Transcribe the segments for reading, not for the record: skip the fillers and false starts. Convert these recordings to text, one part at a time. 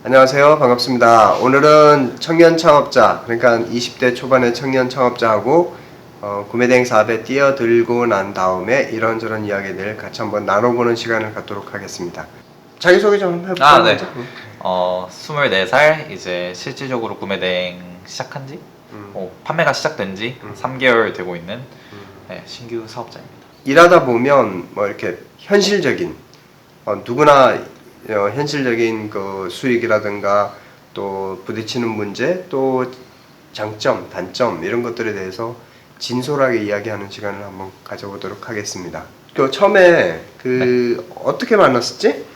안녕하세요. 반갑습니다. 오늘은 청년 창업자, 그러니까 20대 초반의 청년 창업자하고 구매대행 사업에 뛰어들고 난 다음에 이런저런 이야기들 같이 한번 나눠보는 시간을 갖도록 하겠습니다. 자기소개 좀 해볼까요? 네. 24살 이제 실질적으로 구매대행 시작한 지 판매가 시작된 지 3개월 되고 있는 신규 사업자입니다. 일하다 보면 뭐 이렇게 현실적인 누구나 현실적인 그 수익이라든가 또 부딪히는 문제 또 장점, 단점 이런 것들에 대해서 진솔하게 이야기하는 시간을 한번 가져보도록 하겠습니다. 그 처음에 어떻게 만났었지?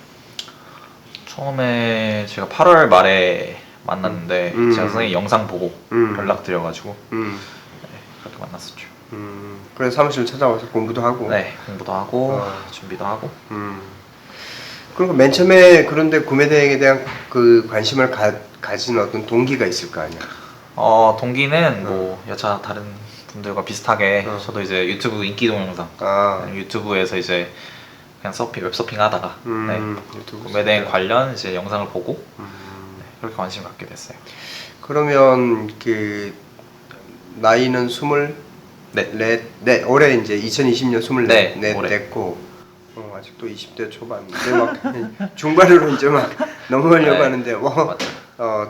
처음에 제가 8월 말에 만났는데 제가 선생님 영상 보고 연락드려가지고 그렇게 만났었죠. 그래서 사무실 찾아와서 공부도 하고 공부도 하고 준비도 하고 그리고 맨 처음에 그런데 구매대행에 대한 그 관심을 가진 어떤 동기가 있을 거 아니야? 동기는 뭐 여차 다른 분들과 비슷하게 저도 이제 유튜브 인기 동영상 유튜브에서 이제 그냥 웹서핑 하다가 구매대행 관련 이제 영상을 보고 그렇게 관심 갖게 됐어요. 그러면 그 나이는 24, 올해 이제 2020년 24 됐고 아직도 20대 초반 이제 막 중반으로 이제 막 넘어가려고 하는데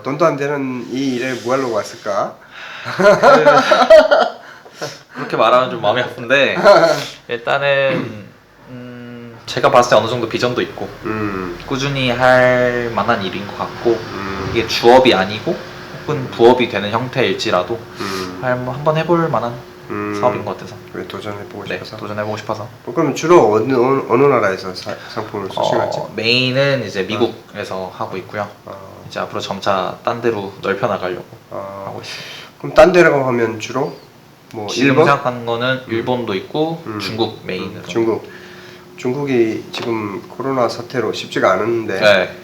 돈도 안 되는 이 일에 뭐 하려고 왔을까? 그렇게 말하면 좀 마음이 아픈데 일단은 제가 봤을 때 어느 정도 비전도 있고 꾸준히 할 만한 일인 것 같고 이게 주업이 아니고 혹은 부업이 되는 형태일지라도 한번 해볼 만한 사업인 것 같아서 도전해보고 싶어서? 도전해보고 싶어서. 그럼 주로 어느 나라에서 상품을 수출하지? 메인은 이제 미국에서 하고 있고요. 이제 앞으로 점차 딴 데로 넓혀나가려고 하고 있어요. 그럼 딴 데라고 하면 주로? 뭐 지금 일본? 생각하는 거는 일본도 있고 중국 메인으로. 중국이 지금 코로나 사태로 쉽지가 않은데. 네,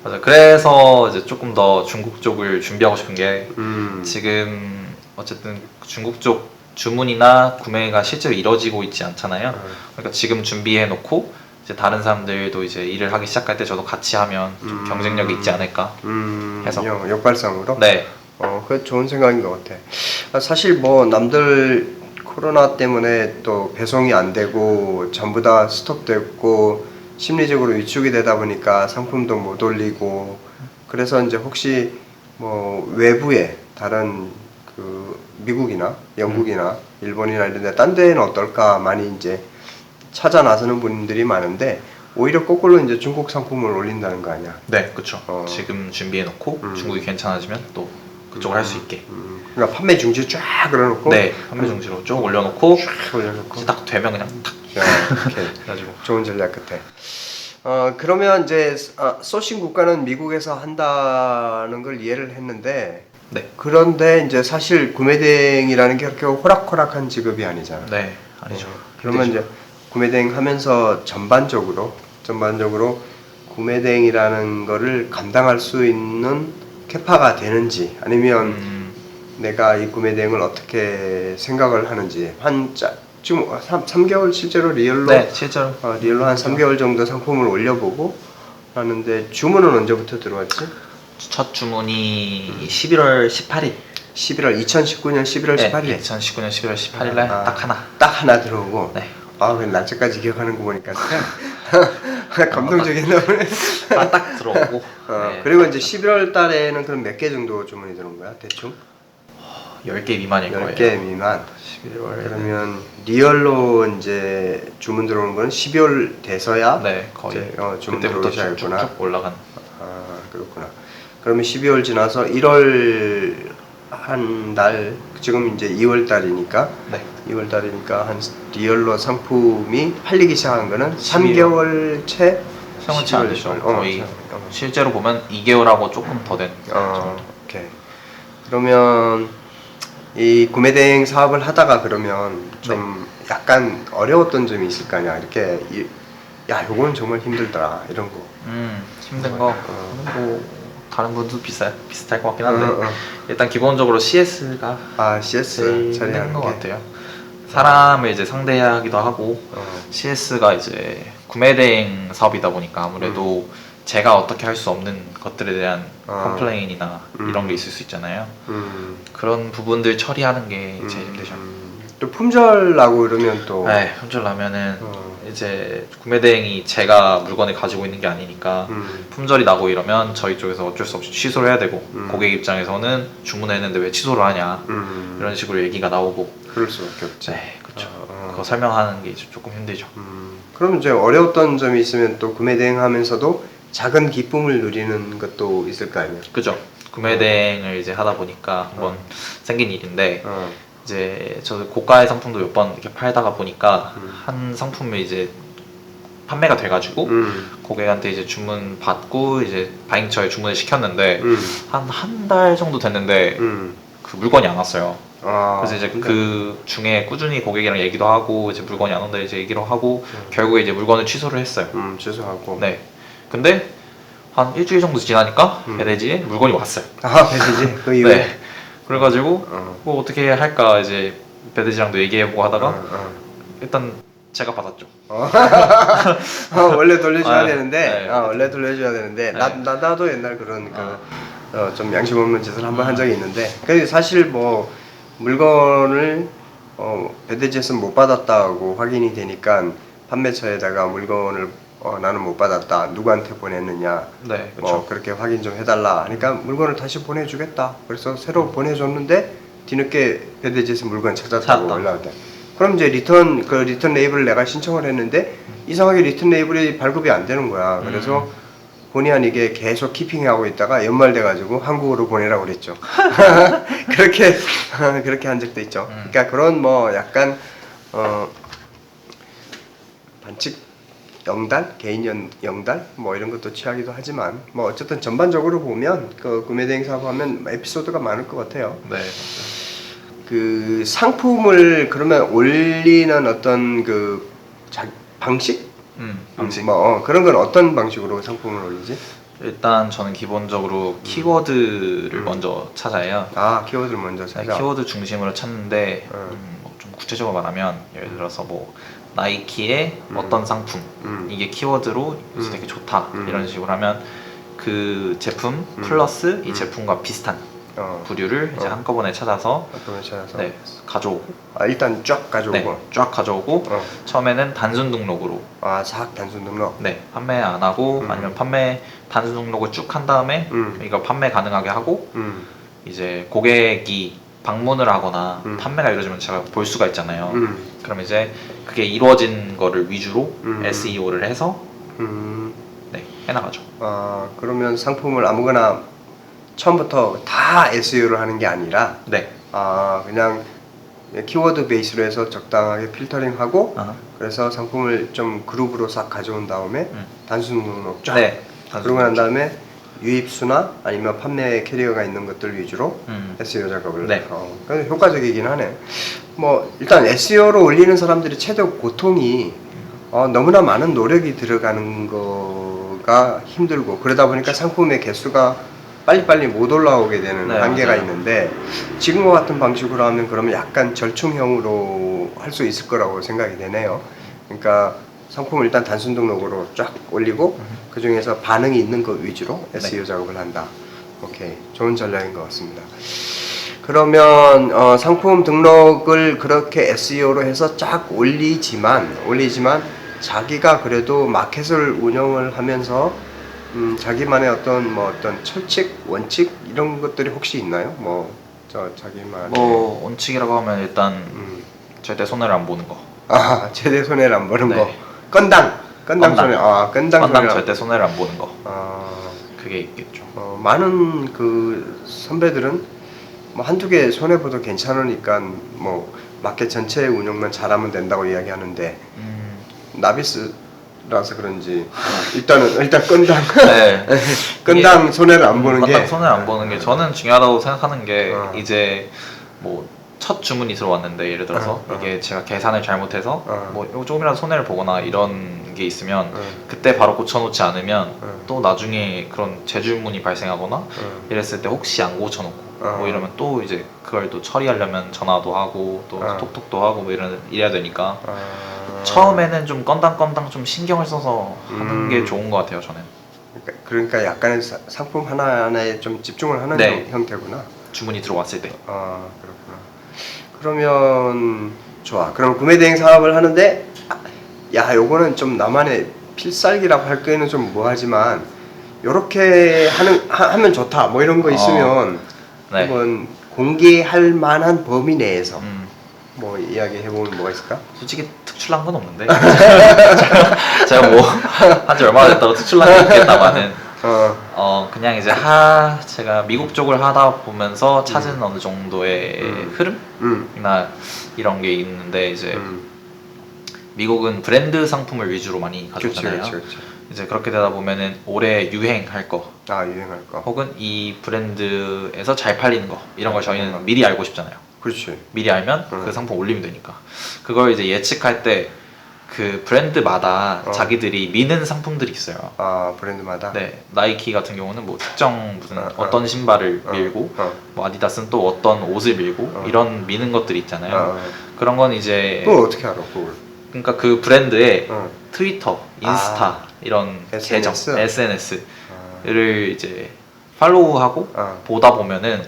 맞아요. 그래서 이제 조금 더 중국 쪽을 준비하고 싶은 게 지금 어쨌든 중국 쪽 주문이나 구매가 실제로 이루어지고 있지 않잖아요. 그러니까 지금 준비해 놓고 이제 다른 사람들도 이제 일을 하기 시작할 때 저도 같이 하면 좀 경쟁력이 있지 않을까 해서 역발상으로? 네. 그거 좋은 생각인 것 같아. 사실 뭐 남들 코로나 때문에 또 배송이 안 되고 전부 다 스톱됐고 심리적으로 위축이 되다 보니까 상품도 못 올리고 그래서 이제 혹시 뭐 외부에 다른 그 미국이나 영국이나 일본이나 이런 데 딴 데는 어떨까 많이 이제 찾아 나서는 분들이 많은데 오히려 거꾸로 이제 중국 상품을 올린다는 거 아니야? 네, 그렇죠. 지금 준비해 놓고 중국이 괜찮아지면 또 그쪽을 할 수 있게. 그러니까 판매 중지 쫙 그려놓고. 네, 판매 중지로 쭉 올려놓고 딱 되면 그냥 탁 이렇게 해가지고. 좋은 전략 같아. 그러면 이제 소싱 국가는 미국에서 한다는 걸 이해를 했는데. 네. 그런데 이제 사실 구매대행이라는 게 그렇게 호락호락한 직업이 아니잖아. 네, 아니죠. 그러면 이제 구매대행 하면서 전반적으로 구매대행이라는 거를 감당할 수 있는 캐파가 되는지 아니면 내가 이 구매대행을 어떻게 생각을 하는지 지금 3개월 실제로 리얼로 실제로 리얼로 한 3개월 정도 상품을 올려보고 하는데 주문은 언제부터 들어왔지? 첫 주문이 11월 18일 2019년 11월 18일에 2019년 11월 18일에 딱 하나 들어오고 그 날짜까지 기억하는 거 보니까 감동적인 너무네. 딱 들어오고 그리고 이제 11월 달에는 그럼 몇 개 정도 주문이 들어온 거야 대충? 10개 미만일 거예요. 10개 미만. 11월 그러면 리얼로 이제 주문 들어오는 건 12월 돼서야 거의 주문 들어오기 시작했구나. 쭉 올라간. 그렇구나. 그러면 12월 지나서 1월 한 달, 지금 이제 2월 달이니까 2월 달이니까 한 리얼로 상품이 팔리기 시작한 거는 3개월 채? 3개월 채 안 되죠. 거의 실제로 보면 2개월하고 조금 더 된 오케이. 그러면 이 구매대행 사업을 하다가 그러면 좀 약간 어려웠던 점이 있을 거 아니야. 이렇게 요건 정말 힘들더라 이런 거. 힘든 거 뭐 다른 분도 비슷할 것 같긴 한데 일단 기본적으로 CS가 CS 제일 힘든 것 같아요. 사람을 이제 상대하기도 하고 CS가 이제 구매대행 사업이다 보니까 아무래도 제가 어떻게 할 수 없는 것들에 대한 아. 컴플레인이나 이런 게 있을 수 있잖아요. 음. 그런 부분들 처리하는 게 제일 힘들죠. 또 품절 나고 이러면 또 네, 품절 나면은 어. 이제 구매 대행이 제가 물건을 가지고 있는 게 아니니까 품절이 나고 이러면 저희 쪽에서 어쩔 수 없이 취소를 해야 되고 고객 입장에서는 주문했는데 왜 취소를 하냐 이런 식으로 얘기가 나오고 그럴 수밖에 없지. 네, 그렇죠. 그거 설명하는 게 이제 조금 힘들죠. 그럼 이제 어려웠던 점이 있으면 또 구매 대행하면서도 작은 기쁨을 누리는 것도 있을 거 아니에요. 그죠. 구매 대행을 이제 하다 보니까 한번 생긴 일인데 어. 이제 저도 고가의 상품도 몇 번 이렇게 팔다가 보니까 한 상품이 이제 판매가 돼가지고 고객한테 이제 주문 받고 이제 바잉처에 주문을 시켰는데 한 달 정도 됐는데 그 물건이 안 왔어요. 아, 그래서 이제 그 중에 꾸준히 고객이랑 얘기도 하고 이제 물건이 안 온다 이제 얘기를 하고 결국에 이제 물건을 취소를 했어요. 취소하고. 네. 근데 한 일주일 정도 지나니까 배대지에 물건이 왔어요. 아, 배대지 그 이후에. 네. 그래가지고 뭐 어떻게 할까 이제 배대지랑도 얘기해보고 하다가 일단 제가 받았죠. 원래 돌려줘야 아, 되는데, 네. 원래 돌려줘야 되는데, 네. 나도 옛날 그런 좀 양심 없는 짓을 한번 한 적이 있는데, 근데 사실 뭐 물건을 배대지에서 못 받았다고 확인이 되니까 판매처에다가 물건을 나는 못 받았다. 누구한테 보냈느냐? 네, 그렇죠. 뭐 그렇게 확인 좀 해달라. 하니까 물건을 다시 보내주겠다. 그래서 새로 보내줬는데 뒤늦게 배대지에서 물건 찾았다고 찾았다. 연락을 해. 그럼 이제 리턴 레이블을 내가 신청을 했는데 이상하게 리턴 레이블이 발급이 안 되는 거야. 그래서 본의 아니게 계속 키핑하고 있다가 연말 돼가지고 한국으로 보내라고 그랬죠. 그렇게 한 적도 있죠. 그러니까 그런 뭐 약간 반칙 영달, 개인 영달 뭐 이런 것도 취하기도 하지만 뭐 어쨌든 전반적으로 보면 그 구매 대행 사고하면 에피소드가 많을 것 같아요. 네. 그 상품을 그러면 올리는 어떤 방식? 방식. 뭐 그런 건 어떤 방식으로 상품을 올리지? 일단 저는 기본적으로 키워드를 먼저 찾아요. 아, 키워드를 먼저 네, 찾아. 키워드 중심으로 찾는데 뭐좀 구체적으로 말하면 예를 들어서 뭐 나이키의 어떤 상품 이게 키워드로 요새 되게 좋다 이런 식으로 하면 그 제품 플러스 이 제품과 비슷한 부류를 이제 한꺼번에 찾아서 네, 가져오고 일단 쫙 가져오고 네, 쫙 가져오고 처음에는 단순 등록으로 싹 단순 등록 네, 판매 안 하고 아니면 판매 단순 등록을 쭉 한 다음에 이거 판매 가능하게 하고 이제 고객이 방문을 하거나 판매가 이루어지면 제가 볼 수가 있잖아요. 그럼 이제 그게 이루어진 거를 위주로 SEO를 해서 네, 해나가죠. 그러면 상품을 아무거나 처음부터 다 SEO를 하는 게 아니라 네. 그냥 키워드 베이스로 해서 적당하게 필터링하고 아하. 그래서 상품을 좀 그룹으로 싹 가져온 다음에 단순 등록 쫙 네. 그러고 난 다음에 유입수나 아니면 판매 캐리어가 있는 것들 위주로 SEO 작업을 네. 그래서 효과적이긴 하네. 뭐 일단 SEO로 올리는 사람들이 최대 고통이 너무나 많은 노력이 들어가는 거가 힘들고 그러다 보니까 상품의 개수가 빨리빨리 못 올라오게 되는 네, 한계가 맞아요. 있는데 지금과 같은 방식으로 하면 그러면 약간 절충형으로 할 수 있을 거라고 생각이 되네요. 그러니까 상품을 일단 단순 등록으로 쫙 올리고 그 중에서 반응이 있는 것 위주로 SEO 작업을 한다. 오케이, 좋은 전략인 것 같습니다. 그러면 상품 등록을 그렇게 SEO로 해서 쫙 올리지만 자기가 그래도 마켓을 운영을 하면서 자기만의 어떤 철칙, 원칙 이런 것들이 혹시 있나요? 뭐 자기만의 뭐 원칙이라고 하면 일단 절대 손해를 안 보는 거. 최대 손해를 안 보는 네. 거. 건당 손해. 건당 손해. 절대 손해를 안 보는 거. 그게 있겠죠. 많은 그 선배들은 뭐 한두 개 손해 보도 괜찮으니까 뭐 마켓 전체 운영만 잘하면 된다고 이야기하는데 나비스라서 그런지 일단 건당 네. 건당 손해를 안 보는 게 손해를 안 보는 게 저는 중요하다고 생각하는 게 이제 뭐 첫 주문이 들어왔는데 예를 들어서 이게 제가 계산을 잘못해서 뭐 조금이라도 손해를 보거나 이런 게 있으면 그때 바로 고쳐놓지 않으면 또 나중에 그런 재주문이 발생하거나 이랬을 때 혹시 안 고쳐놓고 뭐 이러면 또 이제 그걸 또 처리하려면 전화도 하고 또 톡톡도 하고 뭐 이래야 되니까 처음에는 좀 건당 좀 신경을 써서 하는 게 좋은 것 같아요 저는. 그러니까 약간의 상품 하나에 좀 집중을 하는 네. 형태구나. 주문이 들어왔을 때. 아 그렇구나. 그러면 좋아. 그럼 구매 대행 사업을 하는데 야 요거는 좀 나만의 필살기라고 할 거에는 좀 뭐하지만 요렇게 하면 좋다 뭐 이런 거 있으면 네. 한번 공개할 만한 범위 내에서 음. 뭐 이야기해 보면 뭐가 있을까? 솔직히 특출난 건 없는데 제가 뭐 한지 얼마나 됐다고 특출난 게 있겠다마는 그냥 이제 제가 미국 쪽을 하다 보면서 찾은 어느 정도의 흐름이나 이런 게 있는데 이제 미국은 브랜드 상품을 위주로 많이 가져오잖아요. 그치. 이제 그렇게 되다 보면은 올해 유행할 거 유행할 거. 혹은 이 브랜드에서 잘 팔리는 거 이런 걸 저희는 미리 알고 싶잖아요. 그렇지. 미리 알면 그 상품 올리면 되니까 그걸 이제 예측할 때 그 브랜드마다 자기들이 미는 상품들이 있어요. 아 브랜드마다. 네, 나이키 같은 경우는 뭐 특정 무슨 어떤 신발을 밀고 뭐 아디다스는 또 어떤 옷을 밀고 이런 미는 것들이 있잖아요. 그런 건 이제 그걸 어떻게 알아? 그걸. 그러니까 그 브랜드의 트위터, 인스타 이런 계정, SNS를 이제 팔로우하고 보다 보면은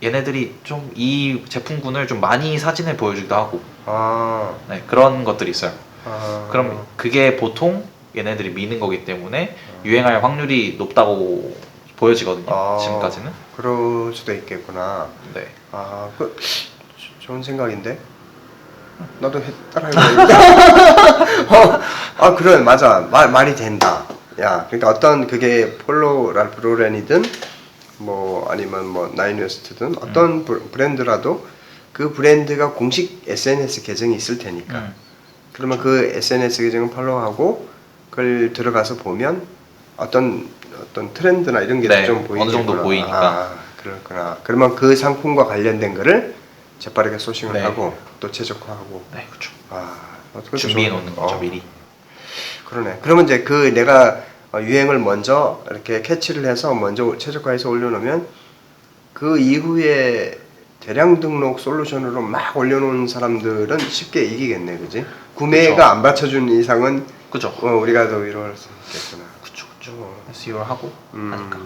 얘네들이 좀 이 제품군을 좀 많이 사진을 보여주기도 하고 네, 그런 것들이 있어요. 그럼 그게 보통 얘네들이 미는 거기 때문에 유행할 확률이 높다고 보여지거든요. 지금까지는. 그럴 수도 있겠구나. 네. 그 좋은 생각인데. 나도 따라해봐야겠다. 그래 맞아 말이 된다. 야 그러니까 어떤 그게 폴로 랄프로렌이든 뭐 아니면 뭐 나인웨스트든 어떤 브랜드라도 그 브랜드가 공식 SNS 계정이 있을 테니까 그러면 그 SNS 계정을 팔로우하고 그걸 들어가서 보면 어떤 트렌드나 이런 게 좀 보이겠구나. 어느 정도 보이니까. 그렇구나. 그러면 그 상품과 관련된 거를 재빠르게 소싱을 하고 또 최적화하고. 네, 그렇죠. 준비해 놓는 거죠 미리. 그러네. 그러면 이제 그 내가 유행을 먼저 이렇게 캐치를 해서 먼저 최적화해서 올려놓으면 그 이후에 대량 등록 솔루션으로 막 올려놓은 사람들은 쉽게 이기겠네, 그지? 구매가 그쵸. 안 받쳐준 이상은 그죠. 우리가 더 위로할 수 있겠구나. 그쵸. SEO를 하고 하니까.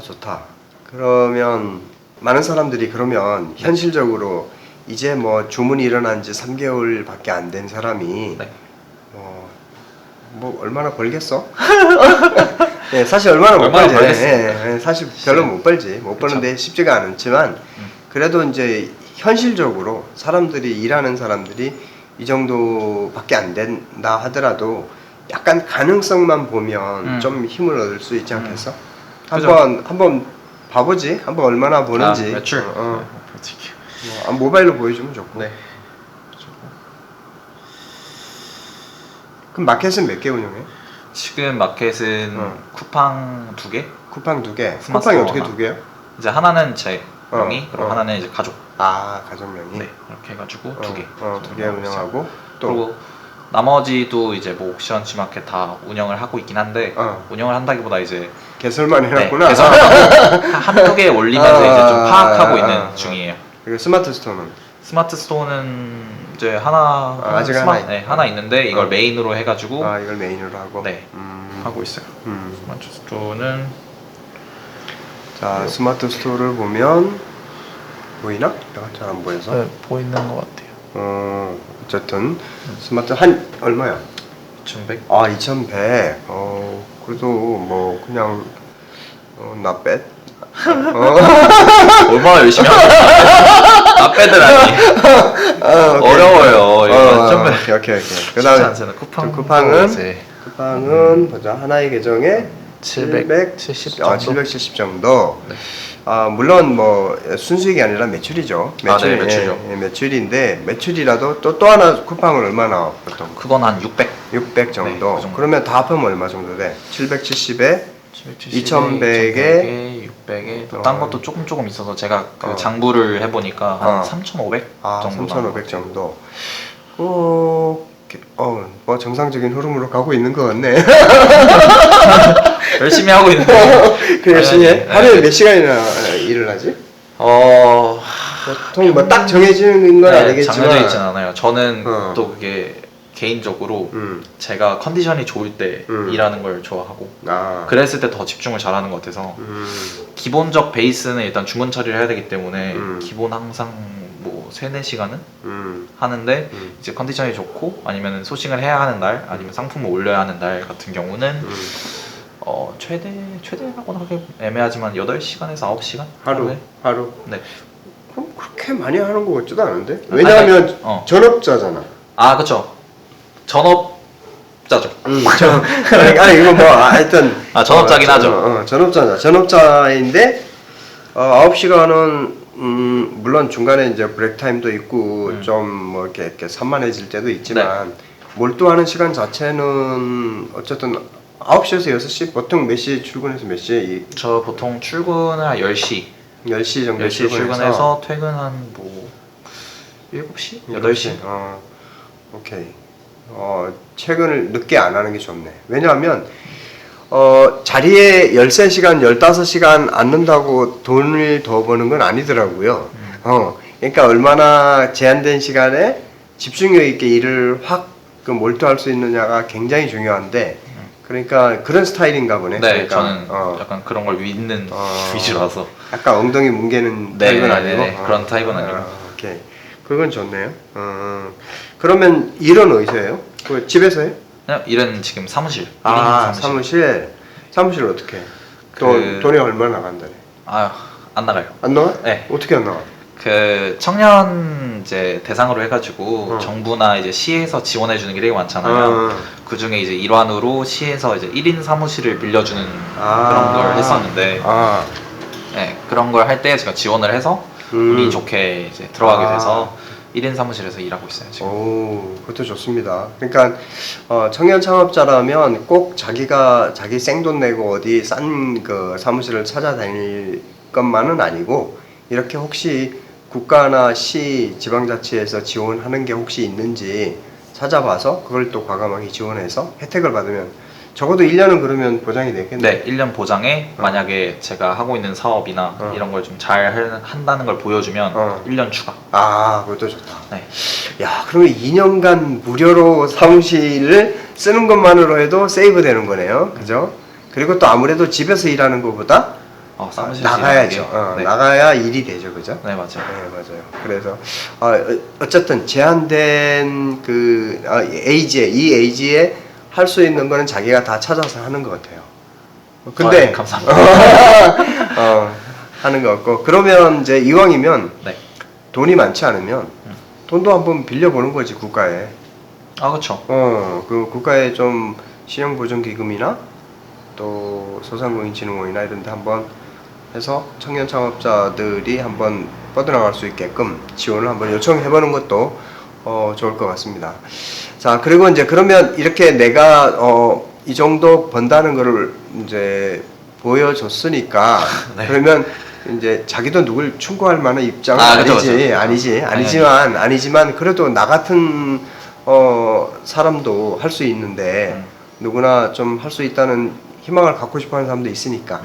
좋다. 그러면 많은 사람들이 그러면 현실적으로 이제 뭐 주문이 일어난 지 3개월밖에 안 된 사람이 뭐 얼마나 벌겠어? 네, 사실 얼마나 못 벌지. 사실 별로 못 벌지. 못 버는데 쉽지가 않지만 그래도 이제 현실적으로 사람들이 일하는 사람들이 이 정도밖에 안 된다 하더라도 약간 가능성만 보면 좀 힘을 얻을 수 있지 않겠어? 한번 봐보지. 한번 얼마나 버는지. 매출. 모바일로 보여주면 좋고. 네. 그럼 마켓은 몇 개 운영해? 지금 마켓은 쿠팡 2개? 쿠팡 2개. 스마트 쿠팡이 어떻게 하나. 2개요? 이제 하나는 제 명의, 그리고 하나는 이제 가족. 가족명이. 네, 이렇게 해가지고 2개. 2개 운영하고 또 그리고 나머지도 이제 뭐 옥션, 지마켓 다 운영을 하고 있긴 한데 운영을 한다기보다 이제 개설만 해놨구나. 개설하고 한두 개 올리면서 이제 좀 파악하고 있는 중이에요. 그리고 스마트 스토어는? 스마트 스토어는 이제 하나 아직 하나 있는데 이걸 메인으로 해가지고 이걸 메인으로 하고 하고 있어요. 스마트 스토어는 자 스마트 스토어를 보면 보이나? 내가 잘 안 보여서. 네, 보이는 것 같아요. 어쨌든 스마트 한 얼마야? 2,100. 2,100. 그래도 뭐 그냥 not bad. 얼마나 열심히 하고 나 빼드라니. 어려워요. 오케이. 그다음에 쿠팡은 보자. 하나의 계정에 770 정도. 770 정도. 네. 물론 뭐 순수익이 아니라 매출이죠. 네, 매출이죠. 매출인데 매출이라도 또 하나 쿠팡은 얼마나 보통? 그건 한 600. 600 정도. 네, 그 정도. 그러면 다 합하면 얼마 정도 돼? 770에 2,100에 600에 또 딴 것도 조금 있어서 제가 그 장부를 해보니까 한 3,500 정도. 3,500 정도. 뭐 정상적인 흐름으로 가고 있는 것 같네. 열심히 하고 있는데. 그 열심히 해? 하루에 몇 시간이나 일을 하지? 보통 뭐 딱 정해지는 건 아니겠지만 정해져 있진 않아요. 저는 또 그게 개인적으로 제가 컨디션이 좋을 때 일하는 걸 좋아하고 아. 그랬을 때 더 집중을 잘하는 것 같아서 기본적 베이스는 일단 주문 처리를 해야 되기 때문에 기본 항상 뭐 3-4시간은 하는데 이제 컨디션이 좋고 아니면 소싱을 해야 하는 날 아니면 상품을 올려야 하는 날 같은 경우는 최대라고 하기 애매하지만 8시간에서 9시간 하루. 네. 그럼 그렇게 많이 하는 것 같지도 않은데? 왜냐하면 전업자잖아. 아 그쵸. 전업자죠. 아니 이거 뭐 하여튼 전업자긴 하죠. 전업자자. 전업자인데 9시간은 물론 중간에 이제 브레이크 타임도 있고 좀 뭐 이렇게 산만해질 때도 있지만 몰두하는 시간 자체는 어쨌든 9시에서 6시 보통 몇 시에 출근해서 몇 시에 저 보통 출근을 한 10시 10시 정도 10시 출근해서 퇴근 한 뭐 7시? 8시? 오케이. 퇴근을 늦게 안 하는 게 좋네. 왜냐하면 자리에 13시간, 15시간 앉는다고 돈을 더 버는 건 아니더라고요. 그러니까 얼마나 제한된 시간에 집중력 있게 일을 확 몰두할 수 있느냐가 굉장히 중요한데 그러니까 그런 스타일인가 보네. 네, 그러니까, 저는 약간 그런 걸 믿는 위주라서. 약간 엉덩이 뭉개는 타입은 아니고. 그런 타입은 아니고. 오케이, 그건 좋네요. 그러면 일은 어디서 해요? 그 집에서 해요? 그냥 일은 지금 사무실. 사무실 어떻게 해? 돈이 얼마나 나간다래? 안 나가요. 안 나와? 네. 어떻게 안 나와? 그 청년 이제 대상으로 해가지고 정부나 이제 시에서 지원해 주는 게 되게 많잖아요. 그 중에 이제 일환으로 시에서 이제 1인 사무실을 빌려주는 그런 걸 했었는데, 네, 그런 걸 할 때 제가 지원을 해서 운이 좋게 이제 들어가게 돼서 1인 사무실에서 일하고 있어요 지금. 오, 그것도 좋습니다. 그러니까 청년 창업자라면 꼭 자기 생돈 내고 어디 싼 그 사무실을 찾아다닐 것만은 아니고 이렇게 혹시 국가나 시, 지방자치에서 지원하는 게 혹시 있는지 찾아봐서 그걸 또 과감하게 지원해서 혜택을 받으면 적어도 1년은 그러면 보장이 되겠네요. 네, 1년 보장에 만약에 제가 하고 있는 사업이나 이런 걸 좀 잘 한다는 걸 보여주면 1년 추가. 그것도 좋다. 네. 야, 그러면 2년간 무료로 사무실을 쓰는 것만으로 해도 세이브 되는 거네요. 그죠? 그리고 또 아무래도 집에서 일하는 것보다 나가야죠. 네. 나가야 일이 되죠, 그죠? 네, 맞아요. 네, 맞아요. 그래서 어쨌든 제한된 그 이 에이지에 할 수 있는 거는 자기가 다 찾아서 하는 것 같아요. 근데 감사합니다. 하는 것 같고 그러면 이제 이왕이면 네. 돈이 많지 않으면 돈도 한번 빌려보는 거지 국가에. 그렇죠. 그 국가에 좀 신용보증기금이나 또 소상공인진흥원이나 이런 데 한번 해서 청년 창업자들이 한번 뻗어나갈 수 있게끔 지원을 한번 요청해보는 것도 좋을 것 같습니다. 자, 그리고 이제 그러면 이렇게 내가 이 정도 번다는 거를 이제 보여줬으니까 네. 그러면 이제 자기도 누굴 충고할 만한 입장은 그렇죠. 아니지만 그래도 나 같은 사람도 할 수 있는데 누구나 좀 할 수 있다는 희망을 갖고 싶어하는 사람도 있으니까.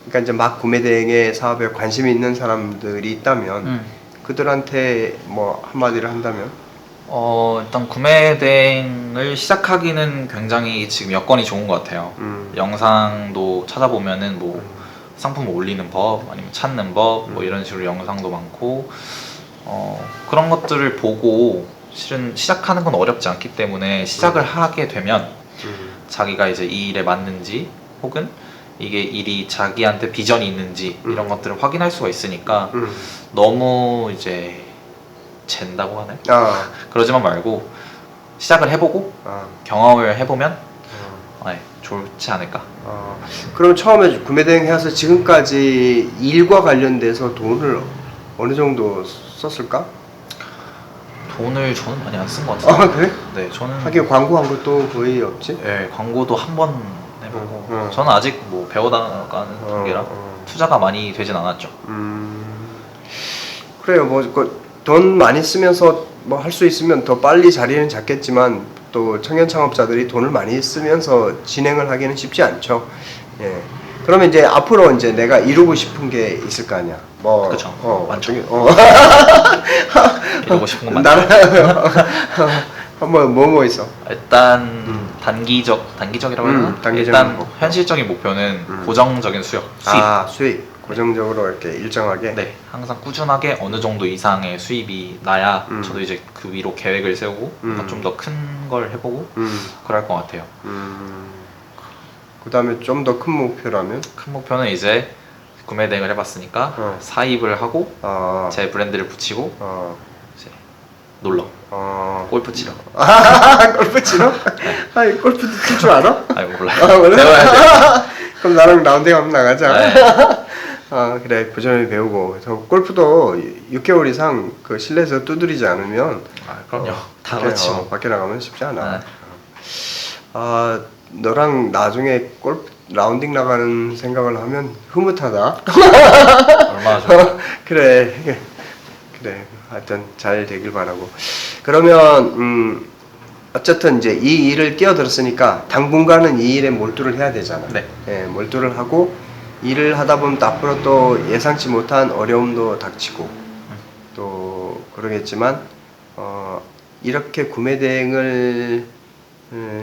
그러니까 이제 막 구매 대행의 사업에 관심이 있는 사람들이 있다면 그들한테 뭐 한마디를 한다면 일단 구매 대행을 시작하기는 굉장히 지금 여건이 좋은 것 같아요. 영상도 찾아보면은 뭐 상품을 올리는 법, 아니면 찾는 법, 뭐 이런 식으로 영상도 많고 그런 것들을 보고 실은 시작하는 건 어렵지 않기 때문에 시작을 하게 되면 자기가 이제 이 일에 맞는지 혹은 이게 일이 자기한테 비전이 있는지 이런 것들을 확인할 수가 있으니까 너무 이제 잰다고 하나요? 그러지만 말고 시작을 해보고 경험을 해보면 네, 좋지 않을까. 그럼 처음에 구매 대행 해서 지금까지 일과 관련돼서 돈을 어느 정도 썼을까? 돈을 저는 많이 안 쓴 것 같아요. 그래? 네, 저는 하긴 광고한 것도 거의 없지? 네, 광고도 한 번 해보고 저는 아직 뭐 배워나가는 단계라 투자가 많이 되진 않았죠. 그래요. 뭐 돈 많이 쓰면서 뭐 할 수 있으면 더 빨리 자리는 잡겠지만 또 청년 창업자들이 돈을 많이 쓰면서 진행을 하기는 쉽지 않죠. 예. 그러면 이제 앞으로 이제 내가 이루고 싶은 게 있을 거 아니야. 뭐 그렇죠. 많죠. 이루고 싶은 건 많죠. 한번 뭐 있어? 일단 단기적이라고 해야 되나? 단기적인 일단 목표. 현실적인 목표는 고정적인 수입. 수익 고정적으로 이렇게 일정하게. 네, 항상 꾸준하게 어느 정도 이상의 수입이 나야 음. 저도 이제 그 위로 계획을 세우고 좀 더 큰 걸 해보고 그럴 것 같아요. 그다음에 좀 더 큰 목표라면 큰 목표는 이제 구매 대행을 해봤으니까 사입을 하고 제 브랜드를 붙이고 이제 놀러 골프 치러. 골프 치러? 아니 골프도 칠 줄 알아? 아니 몰라요. 원래? 배워야 돼. 그럼 나랑 라운딩 한번 나가자. 네. 그래 부지런히 배우고. 저 골프도 6개월 이상 그 실내에서 두드리지 않으면 그럼요. 다 밖에, 그렇지 뭐. 밖에 나가면 쉽지 않아. 네. 너랑 나중에 골프 라운딩 나가는 생각을 하면 흐뭇하다. 얼마나 좋아. 그래 하여튼 잘 되길 바라고. 그러면 어쨌든 이제 이 일을 뛰어들었으니까 당분간은 이 일에 몰두를 해야 되잖아. 네. 예, 몰두를 하고 일을 하다 보면 또 앞으로 또 예상치 못한 어려움도 닥치고 또 그러겠지만 이렇게 구매 대행을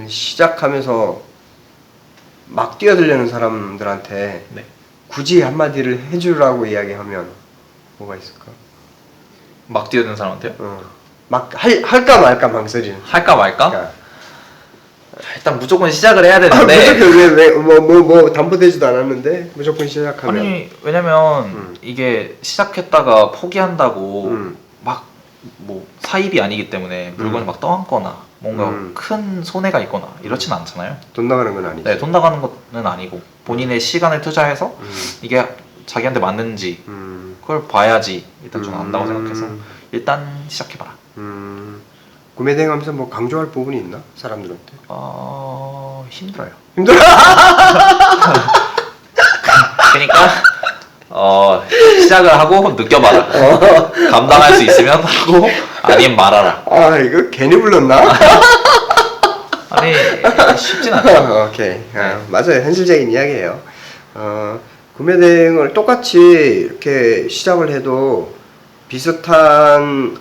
시작하면서 막 뛰어들려는 사람들한테 네. 굳이 한마디를 해주라고 이야기하면 뭐가 있을까? 막 뛰어드는 사람한테요? 막 할까 말까 망설이는. 할까 말까? 그러니까. 일단 무조건 시작을 해야 되는데. 무조건 왜뭐 담보되지도 않았는데 무조건 시작하면. 아니 왜냐면 이게 시작했다가 포기한다고 막 뭐 사입이 아니기 때문에 물건이 막 떠앉거나 뭔가 큰 손해가 있거나 이렇진 않잖아요. 돈 나가는 건 아니지. 네, 돈 나가는 거는 아니고 본인의 시간을 투자해서 이게 자기한테 맞는지 그걸 봐야지 일단 저는 안다고 생각해서 일단 시작해봐라. 구매 대행하면서 뭐 강조할 부분이 있나? 사람들한테? 힘들어요. 힘들어? 그러니까 시작을 하고 느껴봐라. 감당할 수 있으면 하고 아니면 말아라. 이거 괜히 불렀나? 아니 쉽진 않아요. 오케이. 맞아요. 현실적인 이야기예요. 구매 대행을 똑같이 이렇게 시작을 해도 비슷한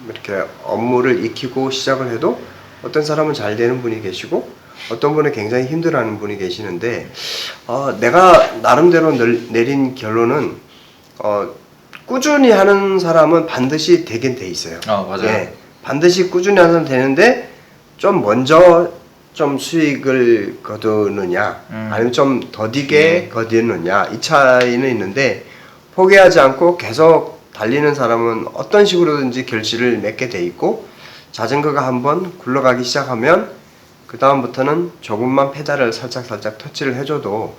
이렇게 업무를 익히고 시작을 해도 어떤 사람은 잘 되는 분이 계시고 어떤 분은 굉장히 힘들어하는 분이 계시는데 내가 나름대로 내린 결론은 꾸준히 하는 사람은 반드시 되긴 돼 있어요. 맞아요. 예, 반드시 꾸준히 하면 되는데 좀 먼저 좀 수익을 거두느냐 아니면 좀 더디게 거두느냐 이 차이는 있는데 포기하지 않고 계속 달리는 사람은 어떤 식으로든지 결실을 맺게 돼 있고 자전거가 한번 굴러가기 시작하면 그 다음부터는 조금만 페달을 살짝 터치를 해줘도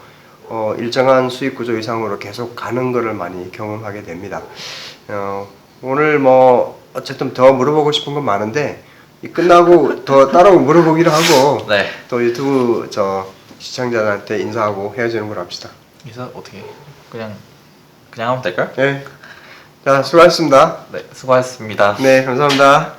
일정한 수익 구조 이상으로 계속 가는 거를 많이 경험하게 됩니다. 오늘 뭐 어쨌든 더 물어보고 싶은 건 많은데 끝나고 더 따로 물어보기로 하고 네. 또 유튜브 시청자들한테 인사하고 헤어지는 걸 합시다. 그래서 어떻게 그냥 하면 될까요? 네. 자, 수고하셨습니다. 네, 수고하셨습니다. 네, 감사합니다.